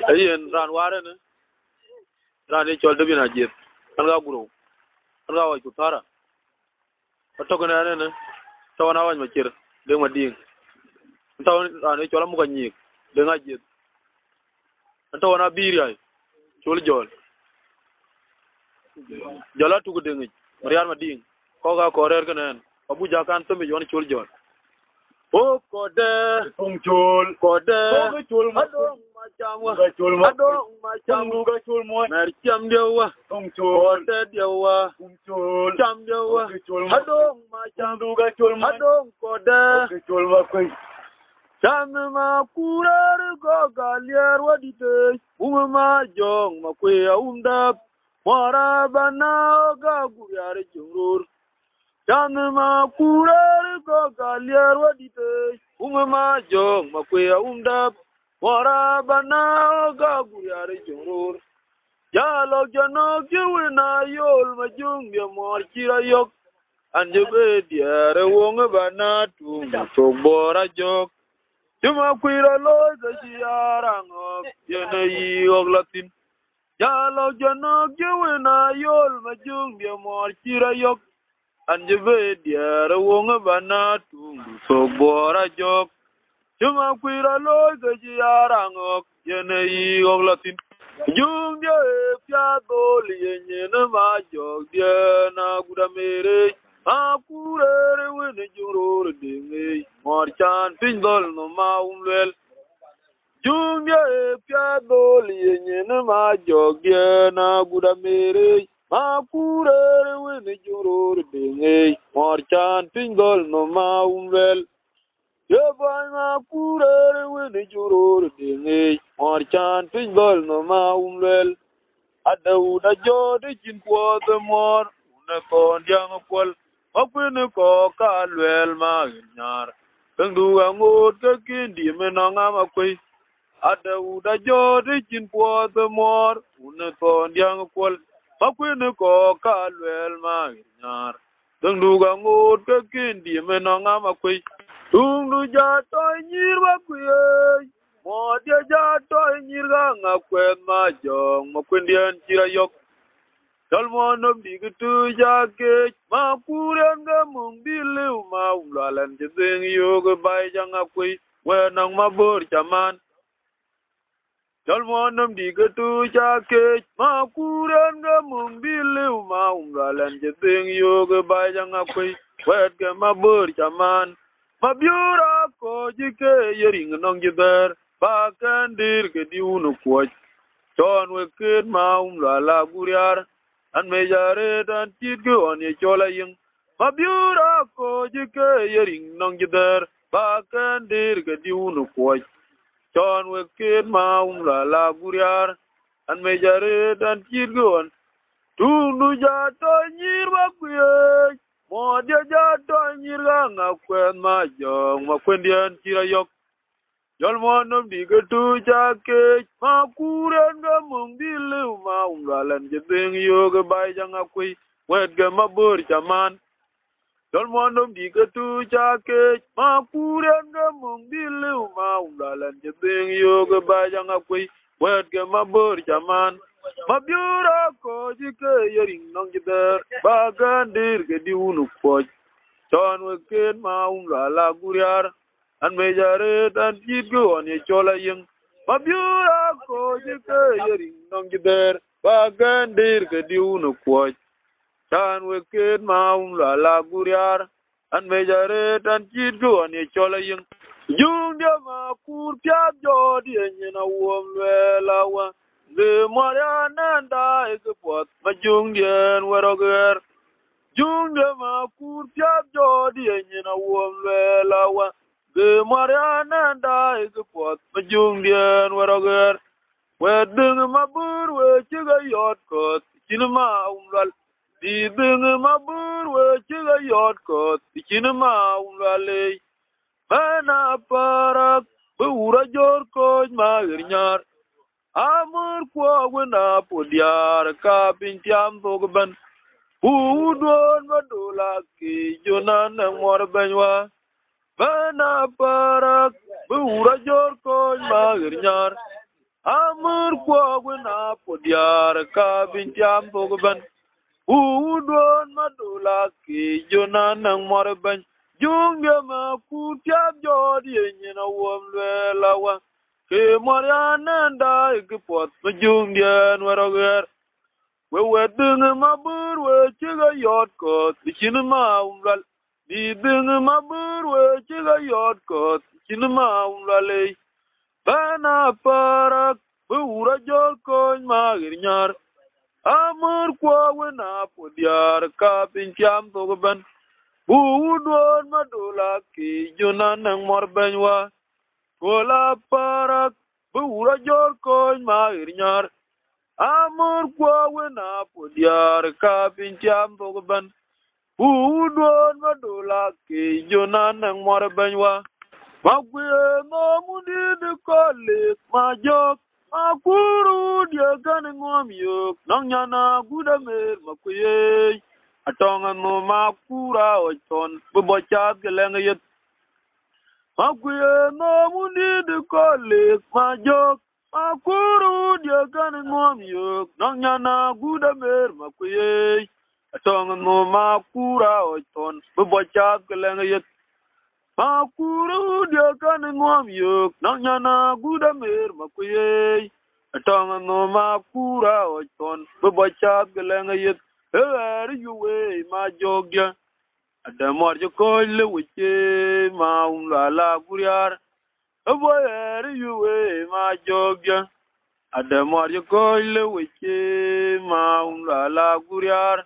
ayen ran ware ne ran e chol de bina jet an ga guru an ga wa kutara to ko ne ne to na wa ma kir de ma ding to ran e chol mu ga nyik de nga jet to na bir ay chol jol jala tu ko de ngi mariar ma ding ko ga ko rer kenen abu jakan to mi yon chol jol o ko de chul ko de chul adong ma chamwa chul adong ma chamu ga chul mo mer cham dewa chul ko de dewa chul cham dewa chul adong ma cham ga chul mo adong ko de chul ma kwai cham ma kurar go galier wadite ma jong ma kwe umda mara bana ga guyar jurur cham ma kurar go galier wadite ma jong ma kwe umda mara bana ga guyar jurur jalo jano kiwina yol ma jung ya mor kira yok anje be diare wong bana tum to bora jok Juma kwira lo ga jiarang yene yi oglatin jalo jano gewena yol majung dia mor kira yok anje be diare wong bana tum so bora jok Juma kwira lo ga jiarang yene yi oglatin jung dia pya dol yenye na ma jok dia na gudamere Akurere wene juror dingi morchan pindol no maumlel Jungya pya dol yenye na ma jogye na gudamere Akurere wene juror dingi morchan pindol no maumlel Yebay akurere wene juror dingi morchan pindol no maumlel Adauda jode chin kwa the mor una kon yang kwal Opene ko kalwel ma nyar Tendu angot ke kindi menanga makwe Adauda jode chin po the mor une kon yang kwal Opene ko kalwel ma nyar Tendu angot ke kindi menanga makwe Tundu jato nyir makwe Mo dia jato nyir ga ngakwen ma jong makwendian chira yok Salmonum digitu jake ma kuren ga mung bilu ma ulalan jeng yoga bai janga kui wenang mabur chaman Salmonum digitu jake ma kuren ga mung bilu ma ulalan jeng yoga bai janga kui wet ga mabur chaman mabiura ko jike yering nong jiber bakandir ke diunu kwaj ton weket ma la guriar An me jare dan tit ge on ye chola ying mabiura ko jike yering nong jider ba kan dir ge diunu ko ton we kid ma la guriar an me jare dan tit ge on tu ja to nyir ba kuye mo dia ja to nyir ga na kwen ma jong ma kwen dian tira yok Jol monum digatu jake ma kuren ga mung bilu ma umlalan jebeng yoga bai janga kui wet ga mabur chaman Jol monum digatu jake ma kuren ga mung bilu ma umlalan jebeng yoga bai janga kui wet ga mabur chaman mabiura ko jike yering nong jider bagandir ga diunu poj ton weket ma umlala guriar An me jare dan jit go on ye chola ying mabiura ko jike yering nong jider bagandir ke diunu kwoj tan weket ma la guriar an me jare dan jit go on ye chola ying jung dia ma kur pyap jodi nyena wom lawa de mariana nda e pot ma jung dien weroger jung dia ma kur pyap jodi nyena wom lawa De Mariana da is a pot, my Jungian, where I get. Where ding my bird, where chiga yacht cut, cinema umral. The ding my bird, where chiga yacht cut, cinema umrale. Mana parak, Bura Jorko, Magrinar. Amur qua when up with yar, capin tiam bogaban. Who don't Madula, Jonan and Warbenwa. Bana parak, bura jor ko magirnyar. amur kwa wena podiar ka bintiam bogan udon madula ki jona nang morban junga ma kutia jodi nyina womle lawa ke moriana nda ikpot majungian waroger we wedung mabur we chiga yot ko chinma umgal di dung mabur we chiga yot ko chinma umlale bana parak ura jol ko magirnyar amur kwa wena podiar ka pincham toban budon madula ki jona nang morbenwa kola parak ura jol ko magirnyar amur kwa wena podiar ka pincham toban budon madula ki jona nang morbenwa magwe no mundi de kolik majok akuru dia kan ngom yok nang nyana gudamer makuye atonga no makura oton bobochat geleng yet magwe no mundi de kolik majok akuru dia kan ngom yok nang nyana gudamer makuye atonga no makura oton bobochat geleng yet makuru dia kan ngom yok nang nyana gudamer makuye atong no makura oton bobachat geleng yet er yuwe ma jogya adamor jo koile wiche ma la guriar boyer yuwe ma jogya adamor jo koile wiche ma la guriar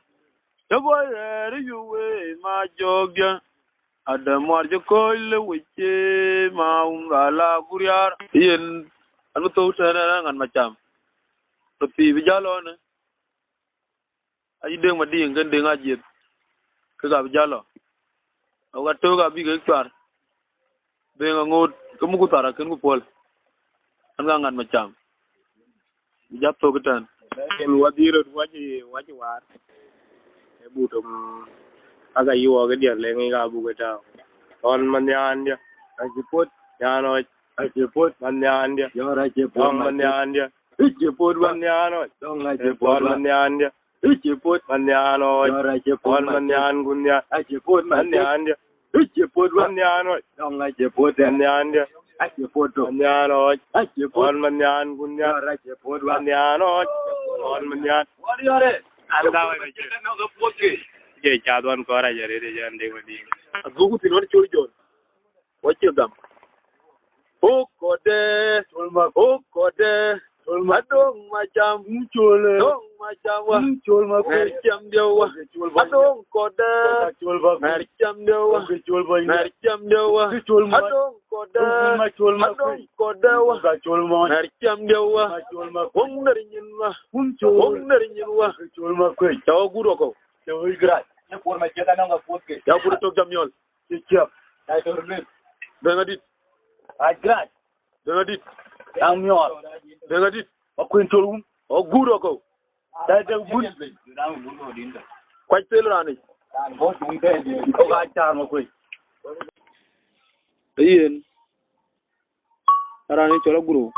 boyer yuwe ma jogya adamor jo koile wiche ma la guriar yen anu to tana ngan macam tapi bijalo ne ai deng ma ding kan deng ajit ke ga bijalo au ga to ga bi ga twar deng ngot kamu ku tara kan ku pol an ngan macam bijap to ketan el wadiro waji war e butum aga yuwa ga dia lengi ga bu ga on manyan dia ajipot yano ajipot manyan dia yora ajipot manyan dia ajipot manyan dong ajipot manyan dia ajipot manyan yora ajipot manyan gunya ajipot manyan dia ajipot manyan dong ajipot manyan dia ajipot manyan ajipot manyan gunya yora ajipot manyan on manyan wadiare anda wa je no ga potke je chadwan ko ra jare de jan de wadi agugu tinor chori jon wache gam okode adong macam chole dong macam wa chol ma mercham dewa adong kode mercham dewa mercham dewa adong kode adong kode wa chol ma mercham dewa wong narinyin wa chol ma ko taw guro ko taw igrat ne por ma cheta nanga potke ya pur to jamyol chap dai to rle bengadit agrat bengadit jamyol bengadit akun tolum o guro ko dai de gun kwai telrani bo tunde ko ga char ma koi yen arani chola guro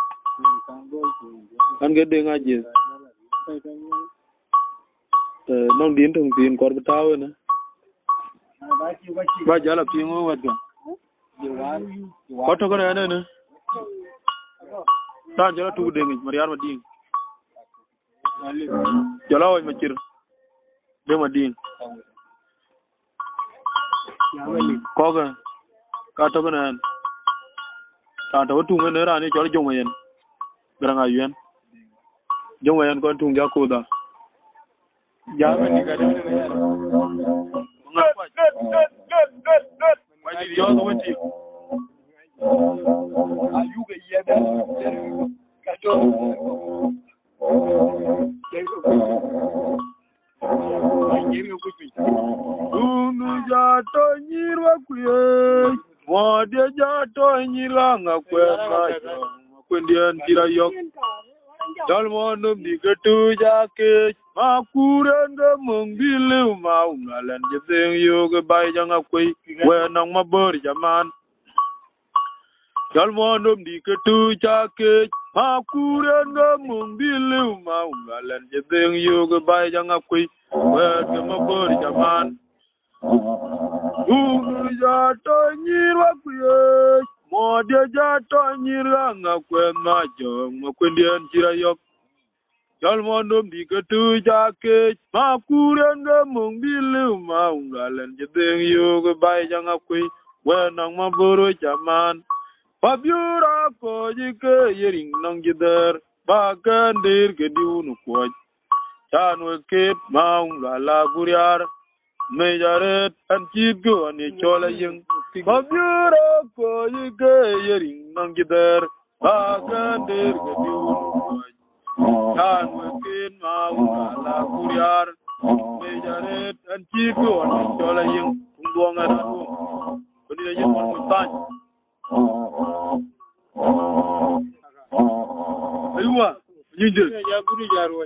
kan ge de ngaje nong din thong tin kor betaw na ba jala pingo wat ga ko to ko na na ta jala tu de ngi mariar ma ding jala o ma chir de ma ding ko ga ka to na ta to tu ngi ra ni jala jong ma yen granga yen jong ma yen ko tung ja ko da ya ma ni ga de wai di yo to wati ayuga yeda ka jo unu ja to nyirwa kuye wode ja to nyiranga kwema kwendian tira yok dalmonum digatu jake makuranga mungbilu maungalan jeng yoga bayjanga kwe wenang mabor jaman dalmonum digatu jake Makuren ga mumbilu maungalan jebeng yoga bay janga kwi wet ga mabor jaman Uru ja to nyirwa kwe Mode ja to nyirwa nga kwe ma jong ma kwendien chira yok Jal mondo mbika tu jake Makuren ga mumbilu maungalan jebeng yoga bay janga kwi wet nang mabor jaman Pabiura ko jike yering nang jider bakan dir ke diunu kuaj chanwe kep maung la guriar mejaret an chigo ani chola yung Pabiura ko jike yering nang jider bakan dir ke diunu kuaj chanwe kep maung la guriar mejaret an chigo ani chola yung kumbuangan aku kuni na yung mutan Aywa, nyinjir. Ya guri jarwo.